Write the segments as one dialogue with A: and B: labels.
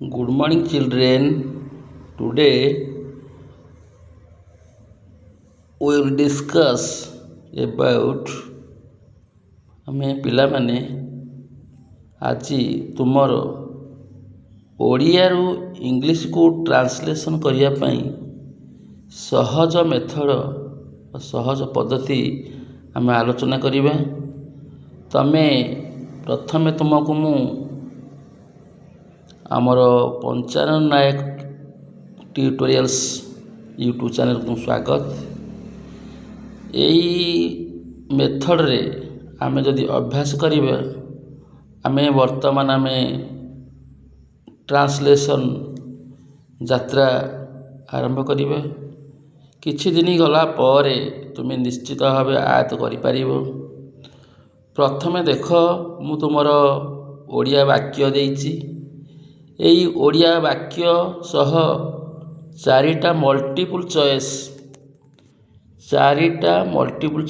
A: Good morning, children. Today we will discuss about ଆମେ ପିଲାମାନେ ଆଜି ତୁମର ଓଡ଼ିଆରୁ ଇଂଲିଶକୁ ଟ୍ରାନ୍ସଲେସନ୍ କରିବା ପାଇଁ ସହଜ ମେଥଡ଼ ବା ସହଜ ପଦ୍ଧତି ଆମେ ଆଲୋଚନା କରିବା। ପ୍ରଥମେ ତୁମକୁ ମୁଁ ଆମର ପଞ୍ଚାନନ ନାୟକ ଟ୍ୟୁଟୋରିଆଲ୍ସ ୟୁଟ୍ୟୁବ୍ ଚ୍ୟାନେଲକୁ ସ୍ୱାଗତ। ଏଇ ମେଥଡ଼ରେ ଆମେ ଯଦି ଅଭ୍ୟାସ କରିବା ଆମେ ଟ୍ରାନ୍ସଲେସନ୍ ଯାତ୍ରା ଆରମ୍ଭ କରିବା। କିଛି ଦିନ ଗଲା ପରେ ତୁମେ ନିଶ୍ଚିତ ଭାବେ ଆୟତ୍ତ କରିପାରିବ। ପ୍ରଥମେ ଦେଖ, ମୁଁ ତୁମର ଓଡ଼ିଆ ବାକ୍ୟ ଦେଇଛି। ଏଇ ଓଡ଼ିଆ ବାକ୍ୟ ସହ ଚାରିଟା ମଲ୍ଟିପୁଲ୍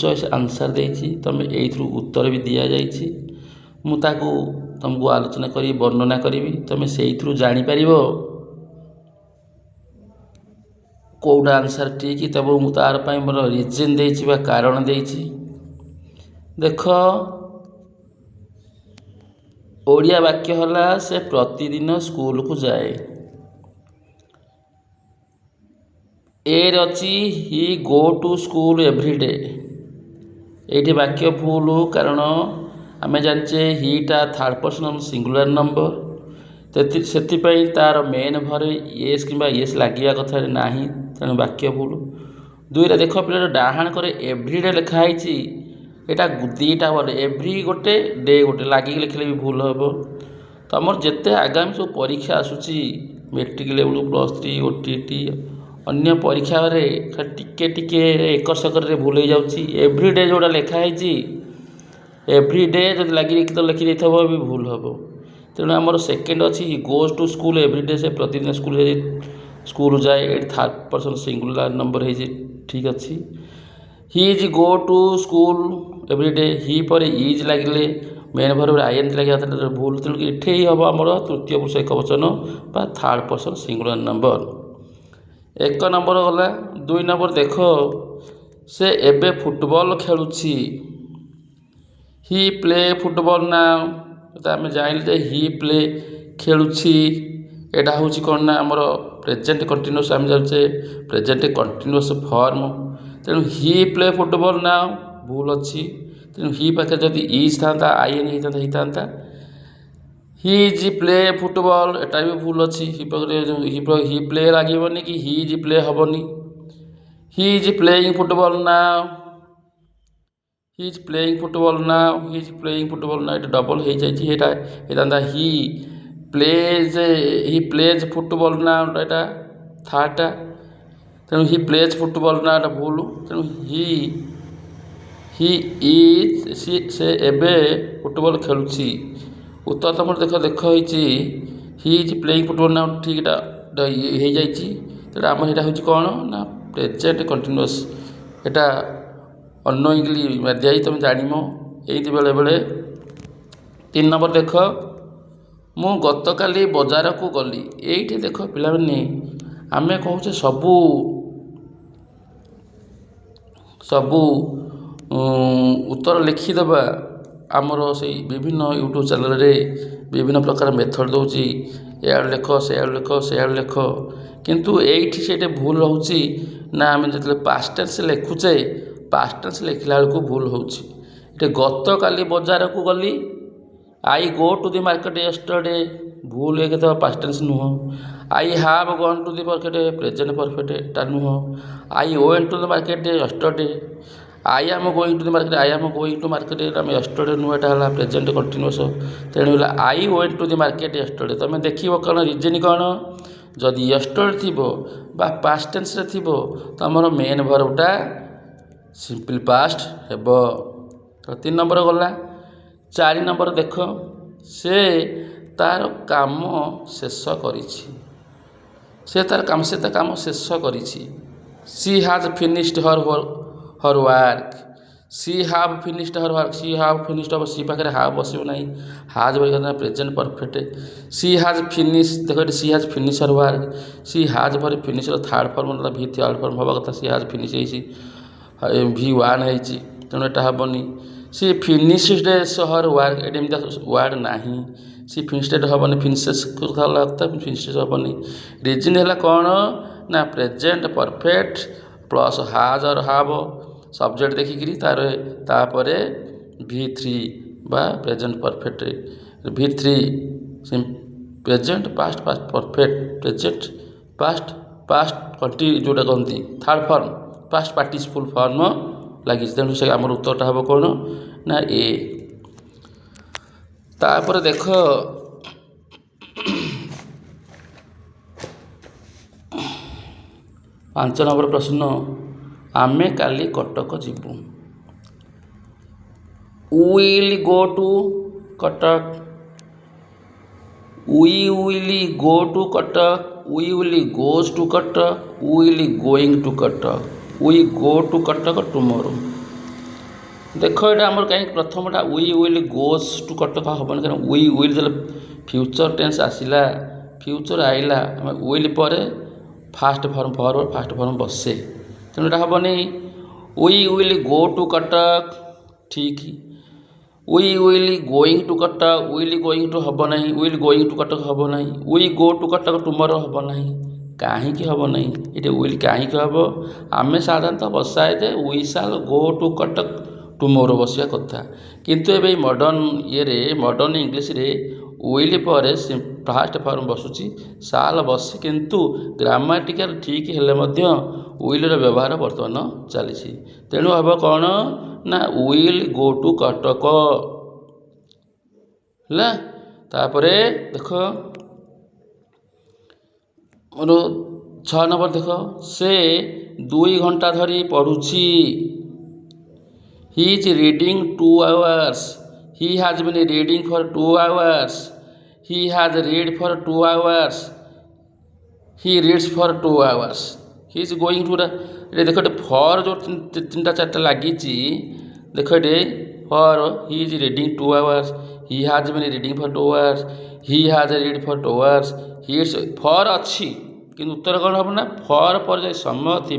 A: ଚଏସ୍ ଆନ୍ସର୍ ଦେଇଛି। ତୁମେ ଏଇଥିରୁ ଉତ୍ତର ବି ଦିଆଯାଇଛି। ମୁଁ ତାକୁ ତୁମକୁ ଆଲୋଚନା କରି ବର୍ଣ୍ଣନା କରିବି। ତୁମେ ସେଇଥିରୁ ଜାଣିପାରିବ କେଉଁଟା ଆନ୍ସର୍ ଠିକ୍। ତେବେ ମୁଁ ତାର ପାଇଁ ମୋର ରିଜିନ୍ ଦେଇଛି ବା କାରଣ ଦେଇଛି। ଦେଖ, ଓଡ଼ିଆ ବାକ୍ୟ ହେଲା ସେ ପ୍ରତିଦିନ ସ୍କୁଲକୁ ଯାଏ। ଏରେ ଅଛି he go to school every day. ଏଇଠି ବାକ୍ୟ ଭୁଲ, କାରଣ ଆମେ ଜାଣିଛେ ହିଟା ଥାର୍ଡ଼ ପର୍ସନ ସିଙ୍ଗୁଲାର ନମ୍ବର। ସେଥିପାଇଁ ତାର ମେନ୍ ଭରେ ୟେସ୍ କିମ୍ବା ୟେସ୍ ଲାଗିବା କଥା ନାହିଁ, ତେଣୁ ବାକ୍ୟ ଭୁଲ। ଦୁଇରେ ଦେଖ, ପିଲାର ଡାହାଣ କରେ ଏଭ୍ରି ଡେ ଲେଖା ହେଇଛି। ଏଇଟା ଦୁଇଟା ୱାର୍ଡ଼, ଏଭ୍ରି ଗୋଟେ, ଡେ ଗୋଟେ, ଲାଗିକି ଲେଖିଲେ ବି ଭୁଲ ହେବ। ତୁମର ଯେତେ ଆଗାମୀ ସବୁ ପରୀକ୍ଷା ଆସୁଛି, ମେଟ୍ରିକ୍ ଲେବୁଲ, +3, OTT, ଅନ୍ୟ ପରୀକ୍ଷାରେ ଟିକେ ଏକର ଭୁଲ ହେଇଯାଉଛି। ଏଭ୍ରି ଡେ ଯେଉଁଟା ଲେଖା ହେଇଛି, ଏଭ୍ରି ଡେ ଯଦି ଲେଖି ଦେଇଥିବ ବି ଭୁଲ ହେବ। ତେଣୁ ଆମର ସେକେଣ୍ଡ ଅଛି ହି goes two school every day. ସେ ପ୍ରତିଦିନ ସ୍କୁଲ ଯାଏ। ଏଠି ଥାର୍ଡ଼ ପର୍ସନ ସିଙ୍ଗୁଲାର ନମ୍ବର ହେଇଛି, ଠିକ୍ ଅଛି। He is go to school every day. He ପରେ ଇଜ୍ ଲାଗିଲେ ମେନ୍ ଭର୍ବରେ ING ଲାଗିବା କଥା, ଭୁଲ। ତେଣୁ ଏଠି ହେବ ଆମର ତୃତୀୟ ପୁରୁଷ ଏକବଚନ ବା ଥାର୍ଡ଼ ପର୍ସନ ସିଙ୍ଗୁଲାର ନମ୍ବର। ଏକ ନମ୍ବର ଗଲା। ଦୁଇ ନମ୍ବର ଦେଖ, ସେ ଏବେ ଫୁଟବଲ ଖେଳୁଛି। ହି ପ୍ଲେ ଫୁଟବଲ ନାଓ। ଆମେ ଜାଣିଲେ ଯେ ହି ପ୍ଲେ ଖେଳୁଛି, ଏଇଟା ହେଉଛି କ'ଣ ନା ଆମର ପ୍ରେଜେଣ୍ଟ କଣ୍ଟିନ୍ୟୁଅସ୍। ଆମେ ଜାଣିଛେ ପ୍ରେଜେଣ୍ଟ କଣ୍ଟିନ୍ୟୁଅସ୍ ଫର୍ମ। ତେଣୁ ହି ପ୍ଲେ ଫୁଟବଲ ନାଓ ଭୁଲ ଅଛି। ତେଣୁ ହି ପାଖରେ ଯଦି ଇଜ୍ ଥାନ୍ତା, IN ହେଇଥାନ୍ତା। ହି ଇଜ୍ ପ୍ଲେ ଫୁଟବଲ, ଏଟା ବି ଭୁଲ ଅଛି। ହି ପ୍ଲେ ଲାଗିବନି କି ହି ଇଜ୍ ପ୍ଲେ ହେବନି। He is playing football now. He is playing football now. ଏଇଟା ଡବଲ ହେଇଯାଇଛି। ଏଇଟା ହେଇଥାନ୍ତା ହି ପ୍ଲେଜ୍ ଫୁଟବଲ ନାଓ, ଏଇଟା ଥାର୍ଡ଼ଟା। ତେଣୁ ହି ପ୍ଲେଜ୍ ଫୁଟବଲ ନାଓ, ଏଇଟା ଭୁଲ। ତେଣୁ ସେ ଏବେ ଫୁଟବଲ ଖେଳୁଛି। ଉତ୍ତର ତମର ଦେଖ ହେଇଛି he is playing football now, ଠିକ୍। ଏଇଟା ହେଇଯାଇଛି। ତେଣୁ ଆମର ସେଇଟା ହେଉଛି କ'ଣ ନା ପ୍ରେଜେଣ୍ଟ କଣ୍ଟିନ୍ୟୁଅସ୍। ଏଇଟା ଅନୋଇଂଲି ଦିଆଯାଇଛି, ତୁମେ ଜାଣିବ ଏଇଠି ବେଳେବେଳେ। 3 ନମ୍ବର ଦେଖ, ମୁଁ ଗତକାଲି ବଜାରକୁ ଗଲି। ଏଇଠି ଦେଖ ପିଲାମାନେ, ଆମେ କହୁଛେ ସବୁ ଉତ୍ତର ଲେଖିଦେବା। ଆମର ସେଇ ବିଭିନ୍ନ ୟୁଟ୍ୟୁବ୍ ଚ୍ୟାନେଲରେ ବିଭିନ୍ନ ପ୍ରକାର ମେଥଡ଼ ଦେଉଛି, ଏଆଡ଼ୁ ଲେଖ, ସେଆଡ଼ୁ ଲେଖ। କିନ୍ତୁ ଏଇଠି ସେଇଟା ଭୁଲ ରହୁଛି ନା, ଆମେ ଯେତେବେଳେ ପାଷ୍ଟ ଟେନ୍ସ ଲେଖୁଛେ, ପାଷ୍ଟ ଟେନ୍ସ ଲେଖିଲା ବେଳକୁ ଭୁଲ ହେଉଛି। ଏଠି ଗତକାଲି ବଜାରକୁ ଗଲି, I go to the market yesterday, ଭୁଲ ହେଇଥିବ, ପାଷ୍ଟ ଟେନ୍ସ ନୁହଁ। I have gone to the market, present perfect, ଏଟା ନୁହଁ। I went to the market yesterday. I am going to the market, ଆମେ ୟେଷ୍ଟରଡେ ନୁହଁ, ଏଟା ହେଲା ପ୍ରେଜେଣ୍ଟ କଣ୍ଟିନ୍ୟୁଅସ୍। ତେଣୁ ହେଲା I went to the market yesterday. ତୁମେ ଦେଖିବ କ'ଣ ରିଜିନ୍ କ'ଣ। ଯଦି ୟେଷ୍ଟରଡେ ଥିବ ବା ପାଷ୍ଟ ଟେନ୍ସରେ ଥିବ, ତୁମର ମେନ୍ ଭର୍ବଟା ସିମ୍ପଲ୍ ପାଷ୍ଟ ହେବ। 3 ନମ୍ବର ଗଲା। 4 ନମ୍ବର ଦେଖ, ସେ ତାର କାମ ଶେଷ କରିଛି। She has finished her work. She have finished her work she have finished हम सी पाखे हाव बसो ना हाज भर प्रेजेंट परफेक्ट सी हाज फिनिश देख सी हाज फिनिश हर वर्क सी हाज भर फिनिश थर्ड फॉर्म भी थर्ड फॉर्म हवा कथा सी हाज फिनिश भी वन है तेणु यहाँ हेनी सी फिनिश्ड हर वर्क ये वार्ड ना सी फिनिश्ड हेनी फिनिशेस फिनिशेस हेनी रिजन है कौन ना प्रेजेंट परफेक्ट प्लस हाज और हाव सब्जेक्ट देखिकी तापर V3 बा present perfect V3 present past past perfect present past past continuous जोटा कहती third form past participle form लगी तेणु से आम उत्तरटा हम कौन ना ए तापर देख 5 नंबर प्रश्न आमे काली कटक जीवु will go to Cuttack we will go to Cuttack we will goes to Cuttack will going to Cuttack we go to Cuttack tomorrow देख ये आमर कहीं प्रथमटा we will goes to Cuttack हेन क्या वी विल जो फ्यूचर टेन्स आसला फ्यूचर आइला विल पर फास्ट फॉर्म फास्ट फॉर्म बसे तेणु यहाँ हेनी we will go to Cuttack ठीक we will going to Cuttack will going to हम ना विल गोइंग टू कटक हम ना we go to Cuttack tomorrow हम ना कहीं हम ना ये विल कहीं हम आम साधारणतः बसाए दे वी साल गो टू कटक टुमोरो बसिया कथा किंतु ए मॉडर्न ये मॉडर्न इंग्लिश रे विल पर फास्ट फॉर्म बसुची साल बस किंतु ग्रामाटिकल ठीक हेले विल व्यवहार बर्तमान चली तेणु हम कौन ना विल गो टू कटक है तापर देख मोर 6 नंबर देख से 2 घंटा धरी पढ़ुची he is reading 2 hours he has been reading for 2 hours he has read for 2 hours he reads for 2 hours he is going to ये देख फॉर जो 3टा 4टा लगी देख ये for he is reading 2 hours he has been reading for 2 hours he has read for 2 hours he is for अच्छी कि उत्तर कौन हम ना फॉर पर जो समय थी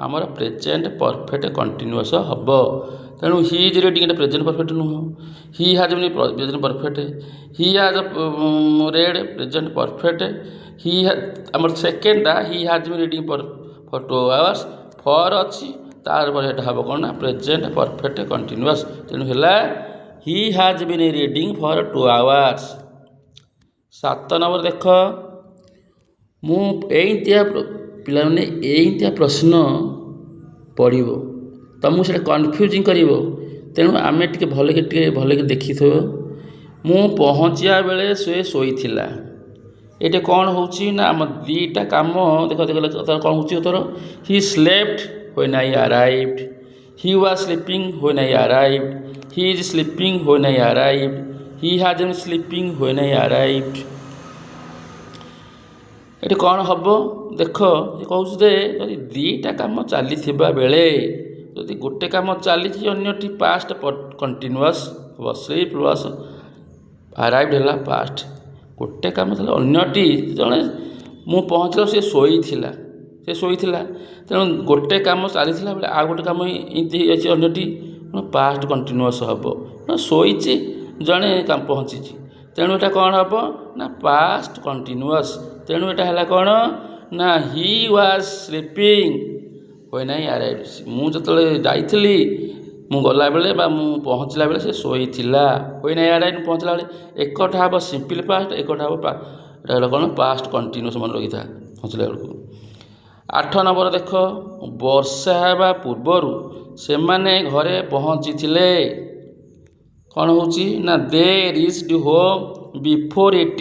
A: आमर प्रेजेंट परफेक्ट कंटिन्यूअस हम तेणु he is reading present perfect नुह he has been present perfect ही हाज रेड प्रेजेंट परफेक्ट ही आमर सेकेंडा he has been reading for 2 hours for अच्छी तार हम कौन ना प्रेजेंट परफेक्ट कंटिन्यूअस तेणु है he has been reading for 2 hours 7 number देख मुझे पे प्रश्न पढ़ तुमको से कन्फ्यूजिंग कर तेणु आम टे भल के देखी थो मु पहुँचा बेले से शोला ये कौन हो आम 2टा काम देख देख कौन हो उत्तर he slept when I arrived he was sleeping when I arrived he is sleeping when I arrived he has been sleeping when I arrived ये कौन हम देख कहूँ जदि 2टा काम चली बेले जदि गोटे काम चली अन्यटी पास्ट कंटिन्यूअस हम से प्लस अराइव्ड है पास्ट गोटे काम चल अन्यटी जड़े मु पहुँचल सी शोला तेणु गोटे काम चली बेले आ गोटे काम इमती अन्यटी पास्ट कंटिन्यूअस हम शोची जड़े काम पहुँची तेणु यहाँ कौन हम ना पास्ट कंटिन्यूअस तेणु यहाँ है कौन ना ही was sleeping when I arrived मुझे जाइली मु गला बेले मु पहुँचला बेले से शोला व्हेन आई अराइव्ड पहुँचला बेले एकटा हम सिंपल पास्ट एकटा हम कौन पास्ट कंटिन्यूअस मन रखी था पहुँचला बेलू 8 नंबर देख वर्षा हेबा पूर्वर से माने घरे पहुँची कौन हो ना they reached home before it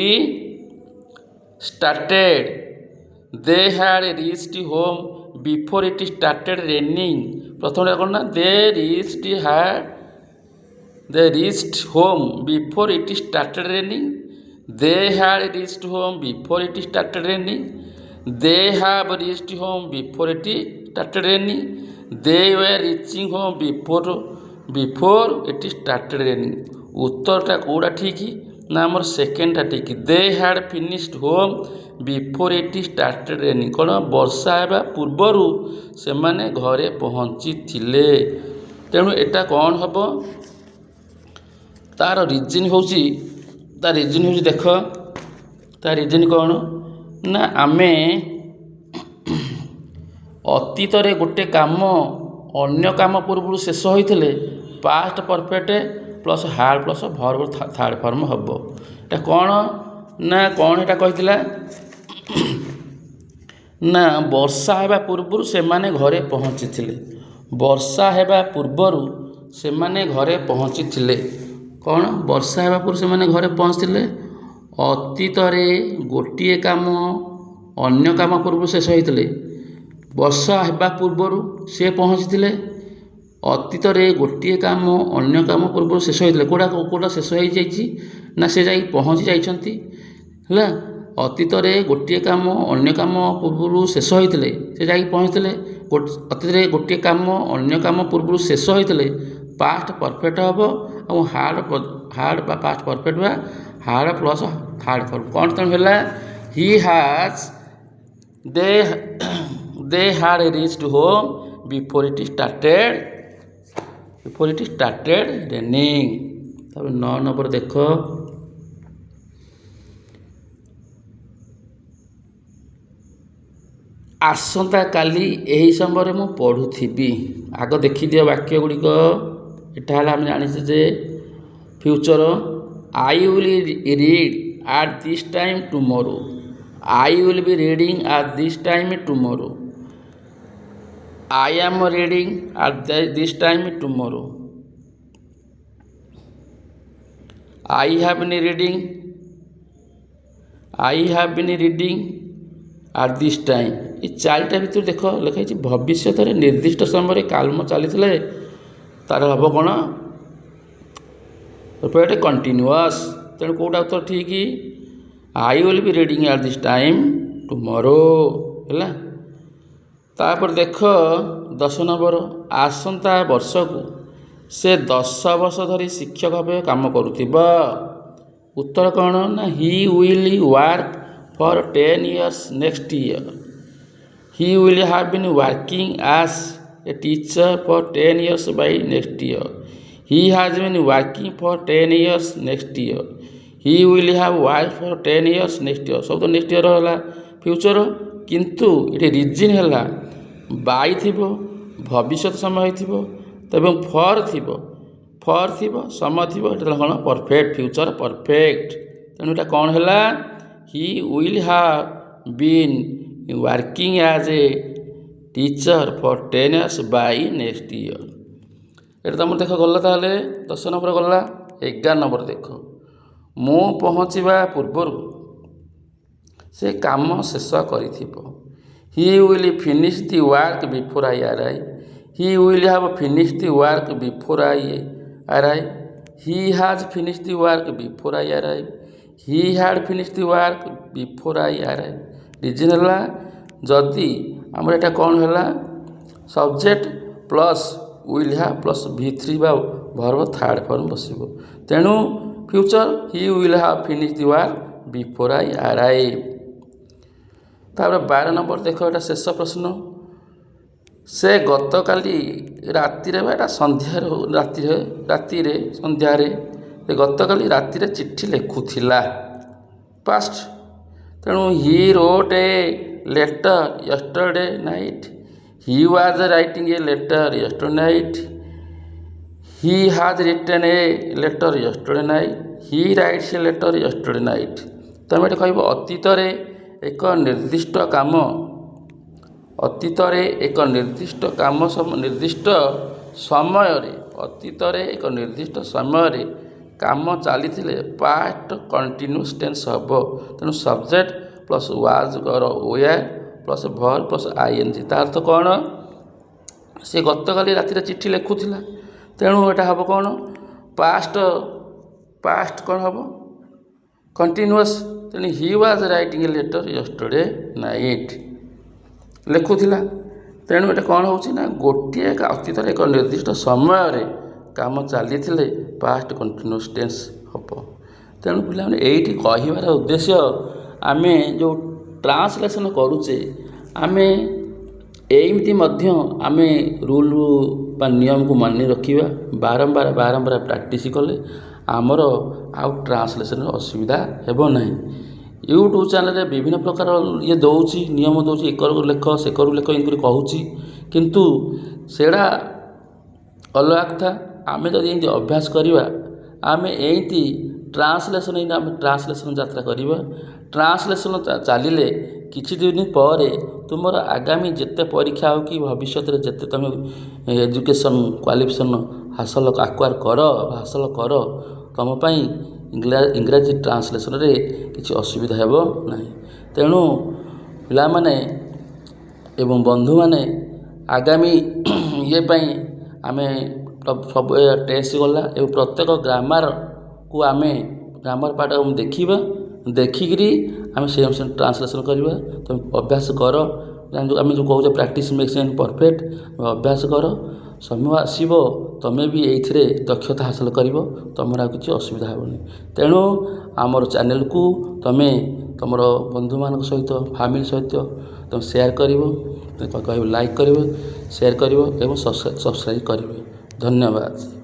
A: started they had reached home before it started raining प्रथम कौन ना they reached home before it started raining they had reached home before it started raining they have reached home before it started raining they were reaching home before it started raining. ଉତ୍ତରଟା କେଉଁଟା ଠିକ୍ ନା ଆମର ସେକେଣ୍ଡଟା ଠିକ୍। They had finished home before it started raining. କ'ଣ ବର୍ଷା ହେବା ପୂର୍ବରୁ ସେମାନେ ଘରେ ପହଞ୍ଚିଥିଲେ। ତେଣୁ ଏଟା କ'ଣ ହେବ ତାର ରିଜିନ୍ ହେଉଛି ଦେଖ ତା ରିଜିନ୍ କ'ଣ ନା ଆମେ ଅତୀତରେ ଗୋଟେ କାମ ଅନ୍ୟ କାମ ପୂର୍ବରୁ ଶେଷ ହୋଇଥିଲେ past perfect plus had plus verb third form ହେବ। ଏଟା କ'ଣ ନା କ'ଣ ଏଟା କହିଥିଲା ନା ବର୍ଷା ହେବା ପୂର୍ବରୁ ସେମାନେ ଘରେ ପହଞ୍ଚିଥିଲେ। ବର୍ଷା ହେବା ପୂର୍ବରୁ ସେମାନେ ଘରେ ପହଞ୍ଚିଥିଲେ। କ'ଣ ବର୍ଷା ହେବା ପୂର୍ବରୁ ସେମାନେ ଘରେ ପହଞ୍ଚିଥିଲେ। ଅତୀତରେ ଗୋଟିଏ କାମ ଅନ୍ୟ କାମ ପୂର୍ବରୁ ଶେଷ ହୋଇଥିଲେ। ବର୍ଷା ହେବା ପୂର୍ବରୁ ସେ ପହଞ୍ଚିଥିଲେ। ଅତୀତରେ ଗୋଟିଏ କାମ ଅନ୍ୟ କାମ ପୂର୍ବରୁ ଶେଷ ହୋଇଥିଲେ। କେଉଁଟା ଶେଷ ହୋଇଯାଇଛି ନା ସେ ଯାଇ ପହଞ୍ଚି ଯାଇଛନ୍ତି ହେଲା। ଅତୀତରେ ଗୋଟିଏ କାମ ଅନ୍ୟ କାମ ପୂର୍ବରୁ ଶେଷ ହୋଇଥିଲେ ସେ ଯାଇକି ପହଞ୍ଚିଥିଲେ। ଅତୀତରେ ଗୋଟିଏ କାମ ଅନ୍ୟ କାମ ପୂର୍ବରୁ ଶେଷ ହୋଇଥିଲେ ପାଷ୍ଟ ପରଫେକ୍ଟ ହେବ ଏବଂ ହାର୍ଡ଼ ବା ପାଷ୍ଟ ପରଫେକ୍ଟ ବା ହାର୍ଡ଼ ପ୍ଲସ୍ ଥାର୍ଡ଼ ଫର୍ମ। କ'ଣ ତେଣୁ ହେଲା he has they had reached home before it started raining. ତାପରେ 9 ନମ୍ବର ଦେଖ ଆସନ୍ତାକାଲି ଏହି ସମୟରେ ମୁଁ ପଢ଼ୁଥିବି। ଆଗ ଦେଖିଦିଅ ବାକ୍ୟ ଗୁଡ଼ିକ। ଏଟା ହେଲା ଆମେ ଜାଣିଛେ ଯେ future. I will read at this time tomorrow. I will be reading at this time tomorrow. I am reading at this time tomorrow. I have been reading at this time। ଏ ଚାରିଟା ଭିତରୁ ଦେଖ ଲେଖା ହେଇଛି ଭବିଷ୍ୟତରେ ନିର୍ଦ୍ଦିଷ୍ଟ ସମୟରେ କାମ ଚାଲିଥିଲେ ତାର ହେବ କ'ଣ କଣ୍ଟିନ୍ୟୁଅସ୍। ତେଣୁ କେଉଁଟା ଉତ୍ତର ଠିକ୍ I will be reading at this time tomorrow ହେଲା। ତାପରେ ଦେଖ 10 ନମ୍ବର ଆସନ୍ତା ବର୍ଷକୁ ସେ 10 ବର୍ଷ ଧରି ଶିକ୍ଷକ ଭାବେ କାମ କରୁଥିବ। ଉତ୍ତର କ'ଣ ନା he will work for 10 years next year. Hi will have been working as A teacher for 10 years Bai next year. He has been working for 10 years next year. Hi will have work for 10 years next year. ସବୁ ତ next year ହେଲା future. କିନ୍ତୁ ଏଠି reason ହେଲା ବାଇ ଥିବ ଭବିଷ୍ୟତ ସମୟ ହୋଇଥିବ ଏବଂ ଫର୍ ଥିବ ସମୟ ଥିବ। ଏଟା କ'ଣ ପରଫେକ୍ଟ ଫ୍ୟୁଚର ପରଫେକ୍ଟ। ତେଣୁ ଏଟା କ'ଣ ହେଲା ହି will have been working as A teacher for 10 years Bai next year. ଏଟା ତୁମର ଦେଖ ଗଲା। ତାହେଲେ 10 ନମ୍ବର ଗଲା। 11 ନମ୍ବର ଦେଖ ମୁଁ ପହଞ୍ଚିବା ପୂର୍ବରୁ ସେ କାମ ଶେଷ କରିଥିବ। He will finish the work before I arrive. He will have finish the work before I arrive. He has finish the work before I arrive. He had finish the work before I arrive. Reason ହେଲା ଯଦି ଆମର ଏଇଟା କ'ଣ ହେଲା subject plus will have plus V3 ବା verb third form ବସିବ। ତେଣୁ future he will have finish the work before I arrive. ତାପରେ 12 ନମ୍ବର ଦେଖ ଏଟା ଶେଷ ପ୍ରଶ୍ନ। ସେ ଗତକାଲି ରାତିରେ ବା ଏଟା ସନ୍ଧ୍ୟାରେ ସେ ଗତକାଲି ରାତିରେ ଚିଠି ଲେଖୁଥିଲା ପାଷ୍ଟ। ତେଣୁ he wrote a letter yesterday night. He was writing a letter yesterday night. He has written a letter yesterday night. He writes a letter yesterday night. ତୁମେ ଏଠି କହିବ ଅତୀତରେ ଏକ ନିର୍ଦ୍ଦିଷ୍ଟ ସମୟରେ କାମ ଚାଲିଥିଲେ ପାଷ୍ଟ କଣ୍ଟିନ୍ୟୁଅସ୍ ଟେନ୍ସ ହେବ। ତେଣୁ subject plus was were plus verb plus ING। ତା ଅର୍ଥ କ'ଣ ସେ ଗତକାଲି ରାତିରେ ଚିଠି ଲେଖୁଥିଲା। ତେଣୁ ଏଇଟା ହେବ କ'ଣ ପାଷ୍ଟ କ'ଣ ହେବ କଣ୍ଟିନ୍ୟୁଅସ୍। ତେଣୁ he was writing a letter yesterday night ଲେଖୁଥିଲା। ତେଣୁ ଏଇଟା କ'ଣ ହେଉଛି ନା ଗୋଟିଏ ଅତୀତରେ ଏକ ନିର୍ଦ୍ଦିଷ୍ଟ ସମୟରେ କାମ ଚାଲିଥିଲେ ପାଷ୍ଟ କଣ୍ଟିନ୍ୟୁଅସ୍ ଟେନ୍ସ ହେବ। ତେଣୁ ପିଲାମାନେ ଏଇଠି କହିବାର ଉଦ୍ଦେଶ୍ୟ ଆମେ ଯେଉଁ ଟ୍ରାନ୍ସଲେସନ୍ କରୁଛେ ଆମେ ଏମିତି ମଧ୍ୟ ଆମେ ରୁଲ୍ ବା ନିୟମକୁ ମାନି ରଖିବା, ବାରମ୍ବାର ପ୍ରାକ୍ଟିସ୍ କଲେ ଆମର ଆଉ ଟ୍ରାନ୍ସଲେସନ୍ରେ ଅସୁବିଧା ହେବ ନାହିଁ। ୟୁଟ୍ୟୁବ୍ ଚ୍ୟାନେଲ୍ରେ ବିଭିନ୍ନ ପ୍ରକାର ଦେଉଛି, ନିୟମ ଦେଉଛି, ଏକରୁ ଲେଖ ସେକରୁ ଲେଖ ଏମିତି କହୁଛି, କିନ୍ତୁ ସେଇଟା ଅଲଗା କଥା। ଆମେ ଯଦି ଏମିତି ଅଭ୍ୟାସ କରିବା, ଆମେ ଏମିତି ଆମେ ଟ୍ରାନ୍ସଲେସନ୍ ଯାତ୍ରା କରିବା। ଟ୍ରାନ୍ସଲେସନ୍ ଚାଲିଲେ କିଛି ଦିନ ପରେ ତୁମର ଆଗାମୀ ଯେତେ ପରୀକ୍ଷା ହେଉ କି ଭବିଷ୍ୟତରେ ଯେତେ ତୁମେ ଏଜୁକେସନ୍ କ୍ୱାଲିଫିକେସନ୍ ହାସଲ କର ତୁମ ପାଇଁ ଇଂରାଜୀ ଟ୍ରାନ୍ସଲେସନ୍ରେ କିଛି ଅସୁବିଧା ହେବ ନାହିଁ। ତେଣୁ ପିଲାମାନେ ଏବଂ ବନ୍ଧୁମାନେ ଆଗାମୀ ପାଇଁ ଆମେ ସବୁ ଟେଷ୍ଟ ଗଲା ଏବଂ ପ୍ରତ୍ୟେକ ଗ୍ରାମାରକୁ ଆମେ ଗ୍ରାମାର ପାର୍ଟ ଦେଖିବା, ଦେଖିକିରି ଆମେ ସେଇ ଅନୁସାରେ ଟ୍ରାନ୍ସଲେସନ୍ କରିବା। ତୁମେ ଅଭ୍ୟାସ କର, ଆମେ ଯେଉଁ କହୁଛେ ପ୍ରାକ୍ଟିସ୍ ମେକ୍ସ ମ୍ୟାନ୍ ପରଫେକ୍ଟ, ଅଭ୍ୟାସ କର, ସମୟ ଆସିବ ତୁମେ ବି ଏଇଥିରେ ଦକ୍ଷତା ହାସଲ କରିବ, ତୁମର ଆଉ କିଛି ଅସୁବିଧା ହେବନି। ତେଣୁ ଆମର ଚ୍ୟାନେଲ୍କୁ ତୁମେ ତୁମର ବନ୍ଧୁମାନଙ୍କ ସହିତ ଫ୍ୟାମିଲି ସହିତ ତୁମେ ସେୟାର କରିବ, ଲାଇକ୍ କରିବ, ସେୟାର କରିବ ଏବଂ ସବସ୍କ୍ରାଇବ୍ କରିବ। ଧନ୍ୟବାଦ।